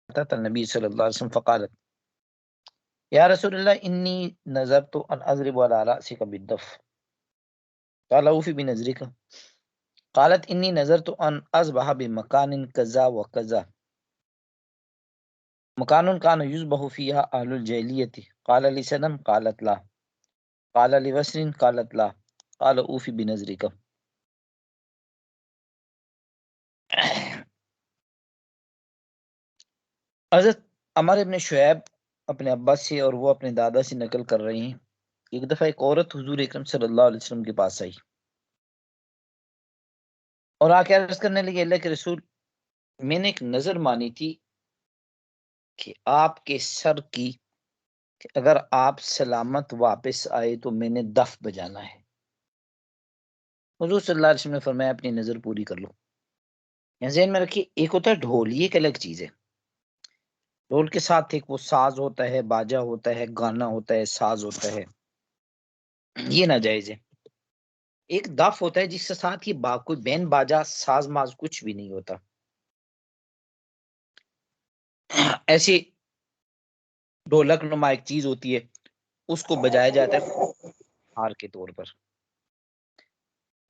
النبی صلی اللہ علیہ وسلم فقالت یا رسول اللہ انی نظرت ان اضرب على رأسک بالدف قال اوفی بنظرک قالت انی نظرت ان اذبح بمکان کذا وکذا مکان کان یذبح فیہا اہل الجاہلیۃ قال لسنم قالت لا قال لوسر قالت لا قال اوفی بنظرک۔ حضرت عمر ابن شعیب اپنے ابا سے اور وہ اپنے دادا سے نقل کر رہے ہیں، ایک دفعہ ایک عورت حضور اکرم صلی اللہ علیہ وسلم کے پاس آئی اور آ کے عرض کرنے لگی اللہ کے رسول، میں نے ایک نظر مانی تھی کہ آپ کے سر کی کہ اگر آپ سلامت واپس آئے تو میں نے دف بجانا ہے۔ حضور صلی اللہ علیہ وسلم نے فرمایا اپنی نظر پوری کر لو۔ یہاں ذہن میں رکھیے، ایک ہوتا ہے ڈھول، یہ ایک الگ چیز ہے۔ ڈھول کے ساتھ ایک وہ ساز ہوتا ہے، باجا ہوتا ہے، گانا ہوتا ہے، ساز ہوتا ہے، یہ ناجائز ہے۔ ایک دف ہوتا ہے جس کے ساتھ یہ کوئی بین باجا ساز ماز کچھ بھی نہیں ہوتا، ایسی ڈھولک نما ایک چیز ہوتی ہے، اس کو بجایا جاتا ہے ہار کے طور پر۔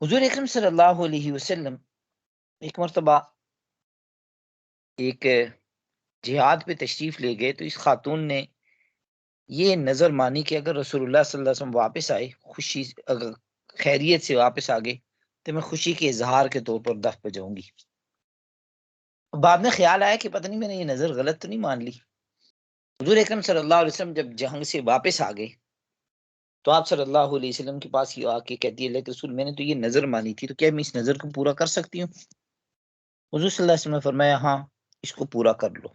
حضور اکرم صلی اللہ علیہ وسلم ایک مرتبہ ایک جہاد پہ تشریف لے گئے تو اس خاتون نے یہ نظر مانی کہ اگر رسول اللہ صلی اللہ علیہ وسلم واپس آئے، خوشی اگر خیریت سے واپس آ گئے تو میں خوشی کے اظہار کے طور پر دف بجاؤں گی۔ بعد میں خیال آیا کہ پتہ نہیں میں نے یہ نظر غلط تو نہیں مان لی۔ حضور اکرم صلی اللہ علیہ وسلم جب جنگ سے واپس آ گئے تو آپ صلی اللہ علیہ وسلم کے پاس یہ آ کے کہتی ہے اللہ کے رسول، میں نے تو یہ نظر مانی تھی، تو کیا میں اس نظر کو پورا کر سکتی ہوں؟ حضور صلی اللہ علیہ وسلم نے فرمایا ہاں، اس کو پورا کر لو۔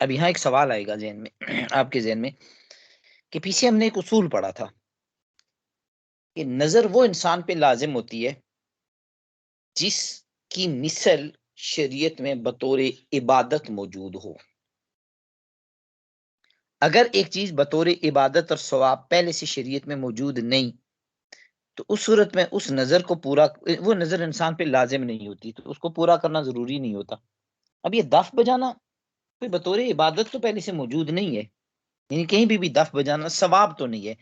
اب یہاں ایک سوال آئے گا ذہن میں آپ کے ذہن میں کہ پیچھے ہم نے ایک اصول پڑھا تھا کہ نظر وہ انسان پہ لازم ہوتی ہے جس کی مثل شریعت میں بطور عبادت موجود ہو۔ اگر ایک چیز بطور عبادت اور ثواب پہلے سے شریعت میں موجود نہیں تو اس صورت میں اس نظر کو پورا، وہ نظر انسان پہ لازم نہیں ہوتی تو اس کو پورا کرنا ضروری نہیں ہوتا۔ اب یہ دف بجانا کوئی بطور عبادت تو پہلے سے موجود نہیں ہے، یعنی کہیں بھی دف بجانا ثواب تو نہیں ہے۔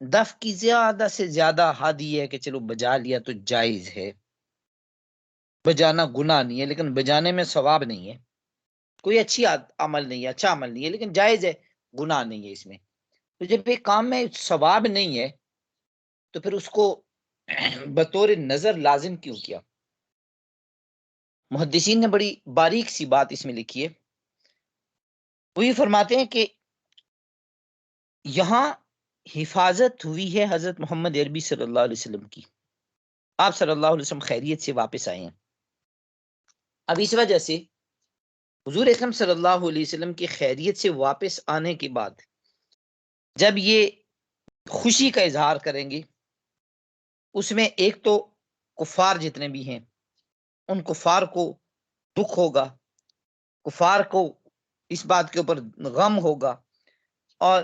دف کی زیادہ سے زیادہ حد یہ ہے کہ چلو بجا لیا تو جائز ہے، بجانا گناہ نہیں ہے، لیکن بجانے میں ثواب نہیں ہے، کوئی اچھی عمل نہیں ہے، اچھا عمل نہیں ہے، لیکن جائز ہے، گناہ نہیں ہے اس میں۔ تو جب ایک کام میں ثواب نہیں ہے تو پھر اس کو بطور نظر لازم کیوں کیا؟ محدثین نے بڑی باریک سی بات اس میں لکھی ہے، وہ یہ فرماتے ہیں کہ یہاں حفاظت ہوئی ہے حضرت محمد عربی صلی اللہ علیہ وسلم کی، آپ صلی اللہ علیہ وسلم خیریت سے واپس آئے ہیں۔ اب اس وجہ سے حضور اکرم صلی اللہ علیہ وسلم کی خیریت سے واپس آنے کے بعد جب یہ خوشی کا اظہار کریں گے، اس میں ایک تو کفار جتنے بھی ہیں ان کفار کو دکھ ہوگا، کفار کو اس بات کے اوپر غم ہوگا، اور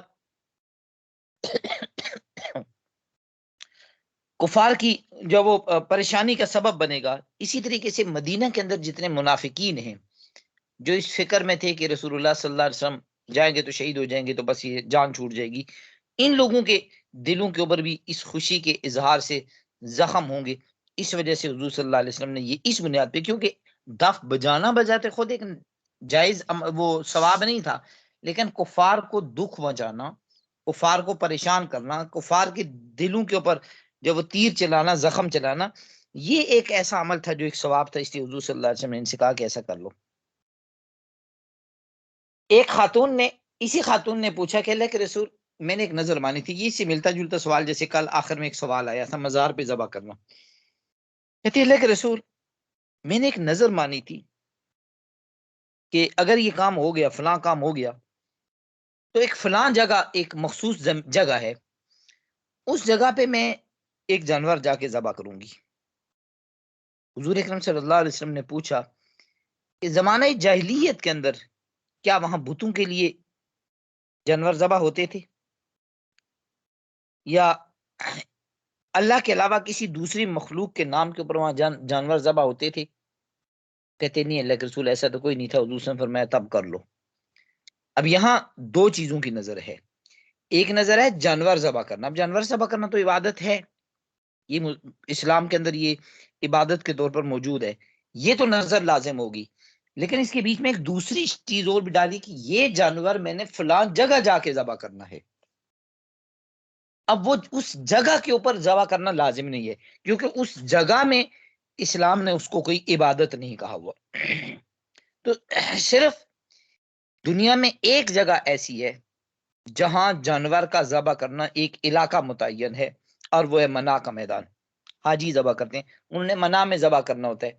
کفار کی جو وہ پریشانی کا سبب بنے گا۔ اسی طریقے سے مدینہ کے اندر جتنے منافقین ہیں جو اس فکر میں تھے کہ رسول اللہ صلی اللہ علیہ وسلم جائیں گے تو شہید ہو جائیں گے تو بس یہ جان چھوٹ جائے گی، ان لوگوں کے دلوں کے اوپر بھی اس خوشی کے اظہار سے زخم ہوں گے۔ اس وجہ سے حضور صلی اللہ علیہ وسلم نے یہ اس بنیاد پہ، کیونکہ دف بجانا بجاتے خود ایک جائز وہ ثواب نہیں تھا، لیکن کفار کو دکھ پہنچانا، کفار کو پریشان کرنا، کفار کے دلوں کے اوپر جب وہ تیر چلانا، زخم چلانا، یہ ایک ایسا عمل تھا جو ایک ثواب تھا، اس لیے حضور صلی اللہ علیہ وسلم نے ان سے کہا کہ ایسا کر لو۔ ایک خاتون نے، اسی خاتون نے پوچھا کہ اللہ کے رسول، میں نے ایک نظر مانی تھی، یہ سے ملتا جلتا سوال جیسے کل آخر میں ایک سوال آیا تھا مزار پہ ذبح کرنا۔ کہتی اللہ کے رسول، میں نے ایک نظر مانی تھی کہ اگر یہ کام ہو گیا، فلاں کام ہو گیا، تو ایک فلاں جگہ، ایک مخصوص جگہ ہے، اس جگہ پہ میں ایک جانور جا کے ذبح کروں گی۔ حضور اکرم صلی اللہ علیہ وسلم نے پوچھا کہ زمانہ جاہلیت کے اندر کیا وہاں بتوں کے لیے جانور ذبح ہوتے تھے یا اللہ کے علاوہ کسی دوسری مخلوق کے نام کے اوپر وہاں جانور ذبح ہوتے تھے؟ کہتے نہیں اللہ کے رسول ایسا تو کوئی نہیں تھا، حضور صلی اللہ علیہ وسلم نے فرمایا تب کر لو۔ اب یہاں دو چیزوں کی نظر ہے، ایک نظر ہے جانور ذبح کرنا، اب جانور ذبح کرنا تو عبادت ہے، یہ اسلام کے اندر یہ عبادت کے طور پر موجود ہے، یہ تو نظر لازم ہوگی، لیکن اس کے بیچ میں ایک دوسری چیز اور بھی ڈالی کہ یہ جانور میں نے فلان جگہ جا کے ذبح کرنا ہے۔ اب وہ اس جگہ کے اوپر ذبح کرنا لازم نہیں ہے، کیونکہ اس جگہ میں اسلام نے اس کو کوئی عبادت نہیں کہا ہوا۔ تو صرف دنیا میں ایک جگہ ایسی ہے جہاں جانور کا ذبح کرنا ایک علاقہ متعین ہے، اور وہ ہے منا کا میدان۔ حاجی ذبح کرتے ہیں، انہوں نے منا میں ذبح کرنا ہوتا ہے۔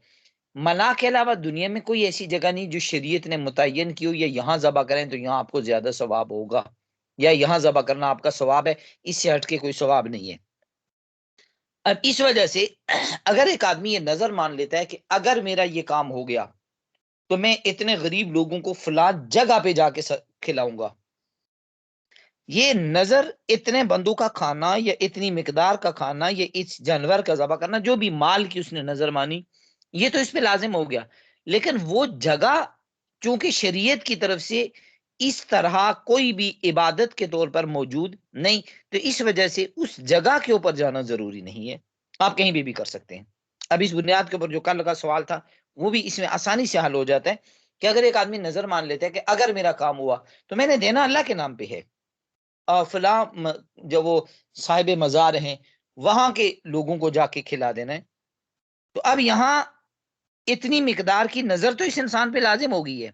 منا کے علاوہ دنیا میں کوئی ایسی جگہ نہیں جو شریعت نے متعین کی ہو یا یہاں ذبح کریں تو یہاں آپ کو زیادہ ثواب ہوگا، یا یہاں ذبح کرنا آپ کا ثواب ہے، اس سے ہٹ کے کوئی ثواب نہیں ہے۔ اب اس وجہ سے اگر ایک آدمی یہ نظر مان لیتا ہے کہ اگر میرا یہ کام ہو گیا تو میں اتنے غریب لوگوں کو فلان جگہ پہ جا کے کھلاؤں گا، یہ نظر اتنے بندوں کا کھانا یا اتنی مقدار کا کھانا یا اس جانور کا ذبح کرنا، جو بھی مال کی اس نے نظر مانی، یہ تو اس پہ لازم ہو گیا، لیکن وہ جگہ چونکہ شریعت کی طرف سے اس طرح کوئی بھی عبادت کے طور پر موجود نہیں، تو اس وجہ سے اس جگہ کے اوپر جانا ضروری نہیں ہے، آپ کہیں بھی کر سکتے ہیں۔ اب اس بنیاد کے اوپر جو کل کا سوال تھا وہ بھی اس میں آسانی سے حل ہو جاتا ہے کہ اگر ایک آدمی نظر مان لیتا ہے کہ اگر میرا کام ہوا تو میں نے دینا اللہ کے نام پہ ہے، فلاں جو وہ صاحب مزار ہیں وہاں کے لوگوں کو جا کے کھلا دینا ہے، تو اب یہاں اتنی مقدار کی نظر تو اس انسان پہ لازم ہوگی ہے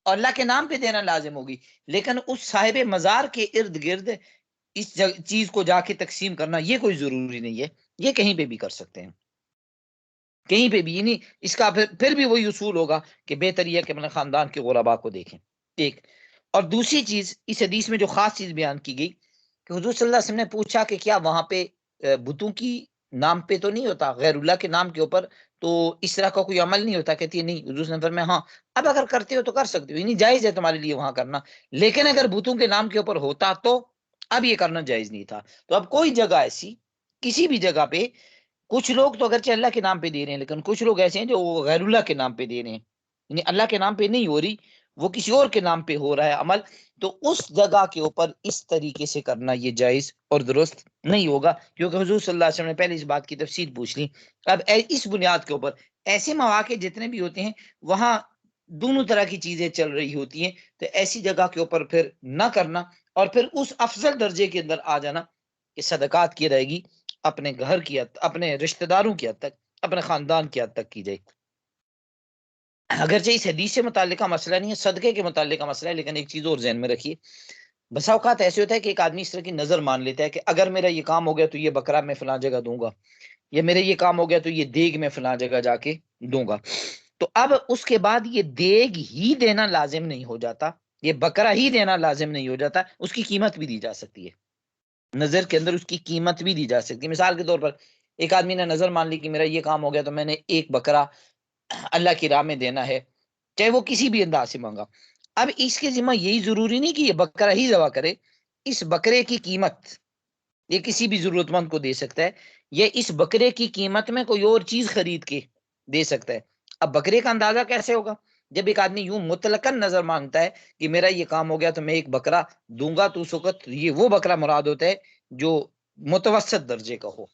اور اللہ کے نام پہ دینا لازم ہوگی، لیکن اس صاحب مزار کے ارد گرد اس چیز کو جا کے تقسیم کرنا یہ کوئی ضروری نہیں ہے، یہ کہیں پہ بھی کر سکتے ہیں، کہیں پہ بھی، یعنی اس کا پھر بھی وہی اصول ہوگا کہ بہتر یہ کہ اپنے خاندان کے غربا کو دیکھیں، ایک۔ اور دوسری چیز اس حدیث میں جو خاص چیز بیان کی گئی کہ حضور صلی اللہ علیہ وسلم نے پوچھا کہ کیا وہاں پہ بتوں کی نام پہ تو نہیں ہوتا، غیر اللہ کے نام کے اوپر تو اس طرح کا کوئی عمل نہیں ہوتا؟ کہتی ہے نہیں، حضور صلی اللہ علیہ وسلم فرمایا ہاں، اب اگر کرتے ہو تو کر سکتے ہو، یعنی جائز ہے تمہارے لیے وہاں کرنا، لیکن اگر بتوں کے نام کے اوپر ہوتا تو اب یہ کرنا جائز نہیں تھا۔ تو اب کوئی جگہ ایسی، کسی بھی جگہ پہ کچھ لوگ تو اگرچہ اللہ کے نام پہ دے رہے ہیں، لیکن کچھ لوگ ایسے ہیں جو غیر اللہ کے نام پہ دے رہے ہیں، یعنی اللہ کے نام پہ نہیں ہو رہی، وہ کسی اور کے نام پہ ہو رہا ہے عمل، تو اس جگہ کے اوپر اس طریقے سے کرنا یہ جائز اور درست نہیں ہوگا، کیونکہ حضور صلی اللہ علیہ وسلم نے پہلے اس بات کی تفصیل پوچھ لی۔ اب اس بنیاد کے اوپر ایسے مواقع جتنے بھی ہوتے ہیں وہاں دونوں طرح کی چیزیں چل رہی ہوتی ہیں، تو ایسی جگہ کے اوپر پھر نہ کرنا، اور پھر اس افضل درجے کے اندر آ جانا کہ صدقات کی رہے گی اپنے گھر کی حد، اپنے رشتہ داروں کی حد تک، اپنے خاندان کی حد تک کی جائے۔ اگرچہ اس حدیث سے متعلقہ مسئلہ نہیں ہے، صدقے کے متعلقہ مسئلہ ہے، لیکن ایک چیز اور ذہن میں رکھیے، بسا اوقات ایسے ہوتا ہے کہ ایک آدمی اس طرح کی نظر مان لیتا ہے کہ اگر میرا یہ کام ہو گیا تو یہ بکرا میں فلاں جگہ دوں گا، یا میرا یہ کام ہو گیا تو یہ دیگ میں فلاں جگہ جا کے دوں گا، تو اب اس کے بعد یہ دیگ ہی دینا لازم نہیں ہو جاتا، یہ بکرا ہی دینا لازم نہیں ہو جاتا، اس کی قیمت بھی دی جا سکتی ہے، نظر کے اندر اس کی قیمت بھی دی جا سکتی ہے۔ مثال کے طور پر ایک آدمی نے نظر مان لی کہ میرا یہ کام ہو گیا تو میں نے ایک بکرا اللہ کی راہ میں دینا ہے، چاہے وہ کسی بھی انداز سے مانگا، اب اس کے ذمہ یہی ضروری نہیں کہ یہ بکرا ہی ذبح کرے، اس بکرے کی قیمت یہ کسی بھی ضرورت مند کو دے سکتا ہے، یہ اس بکرے کی قیمت میں کوئی اور چیز خرید کے دے سکتا ہے۔ اب بکرے کا اندازہ کیسے ہوگا؟ جب ایک آدمی یوں مطلقاً نظر مانگتا ہے کہ میرا یہ کام ہو گیا تو میں ایک بکرا دوں گا، تو اس وقت یہ وہ بکرا مراد ہوتا ہے جو متوسط درجے کا ہو۔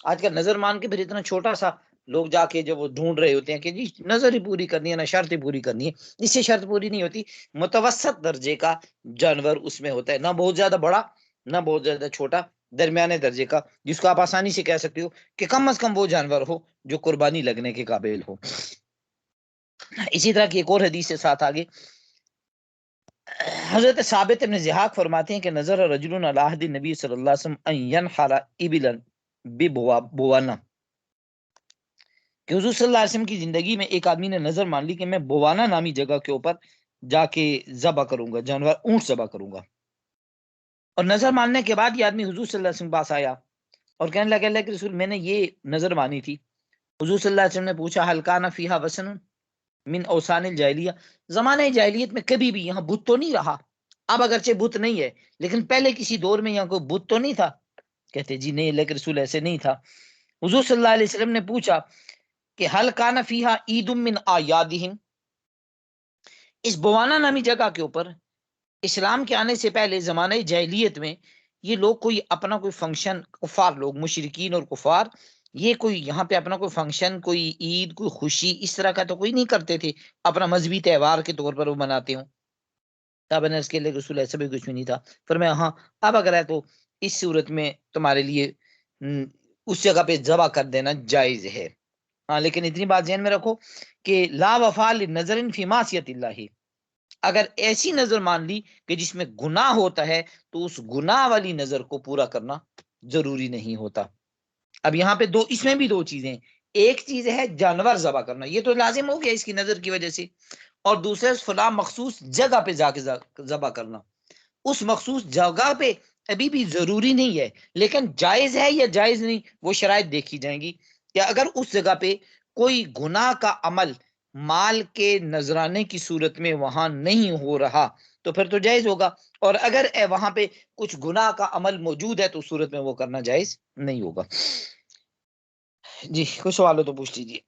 آج کل نظر مان کے پھر اتنا چھوٹا سا لوگ جا کے جب وہ ڈھونڈ رہے ہوتے ہیں کہ جی نظر ہی پوری کرنی ہے نہ شرط ہی پوری کرنی ہے، اس سے شرط پوری نہیں ہوتی، متوسط درجے کا جانور اس میں ہوتا ہے، نہ بہت زیادہ بڑا نہ بہت زیادہ چھوٹا، درمیانے درجے کا، جس کو آپ آسانی سے کہہ سکتے ہو کہ کم از کم وہ جانور ہو جو قربانی لگنے کے قابل ہو۔ اسی طرح کی ایک اور حدیث سے ساتھ آگے حضرت ثابت بن ضحاک فرماتے ہیں کہ نظر رجل علی عہد نبی صلی اللہ علیہ وسلم ان ينحر ابلا ببوانا، کہ حضور صلی اللہ علیہ وسلم کی زندگی میں ایک آدمی نے نظر مان لی کہ میں بوانا نامی جگہ کے اوپر جا کے ذبح کروں گا، جانور اونٹ ذبح کروں گا، اور نظر ماننے کے بعد یہ آدمی حضور صلی اللہ علیہ وسلم کے پاس آیا اور کہنے لگا اللہ کے رسول میں نے یہ نظر مانی تھی۔ حضور صلی اللہ علیہ وسلم نے پوچھا هل كان فيها وثن من اوثان الجاہلیہ، زمانہ جاہلیت میں کبھی بھی یہاں بت تو نہیں رہا؟ اب اگرچہ بت نہیں ہے لیکن پہلے کسی دور میں یہاں کوئی بت تو نہیں تھا؟ کہتے جی نہیں اللہ کے رسول ایسے نہیں تھا۔ حضور صلی اللہ علیہ وسلم نے پوچھا کہ حل کان فیہا عید من اعیادہم، اس بوانا نامی جگہ کے اوپر اسلام کے آنے سے پہلے زمانہ جاہلیت میں یہ لوگ کوئی اپنا کوئی فنکشن، کفار لوگ، مشرکین اور کفار، یہ کوئی یہاں پہ اپنا کوئی فنکشن، کوئی عید، کوئی خوشی اس طرح کا تو کوئی نہیں کرتے تھے، اپنا مذہبی تہوار کے طور پر وہ مناتے ہوں۔ تب اس کے لیے رسول ایسا بھی کچھ بھی نہیں تھا۔ فرمایا ہاں اب اگر ہے تو اس صورت میں تمہارے لیے اس جگہ پہ ذبح کر دینا جائز ہے۔ ہاں لیکن اتنی بات ذہن میں رکھو کہ لا وفا لنظر فی معصیت اللہ، اگر ایسی نظر مان لی کہ جس میں گناہ ہوتا ہے تو اس گناہ والی نظر کو پورا کرنا ضروری نہیں ہوتا۔ اب یہاں پہ اس میں بھی دو چیزیں، ایک چیز ہے جانور ذبح کرنا، یہ تو لازم ہو گیا اس کی نظر کی وجہ سے، اور دوسرے فلاں مخصوص جگہ پہ جا کے ذبح کرنا، اس مخصوص جگہ پہ ابھی بھی ضروری نہیں ہے، لیکن جائز ہے یا جائز نہیں وہ شرائط دیکھی جائیں گی، کہ اگر اس جگہ پہ کوئی گناہ کا عمل مال کے نذرانے کی صورت میں وہاں نہیں ہو رہا تو پھر تو جائز ہوگا، اور اگر وہاں پہ کچھ گناہ کا عمل موجود ہے تو اس صورت میں وہ کرنا جائز نہیں ہوگا۔ جی کچھ سوال ہو تو پوچھ لیجیے۔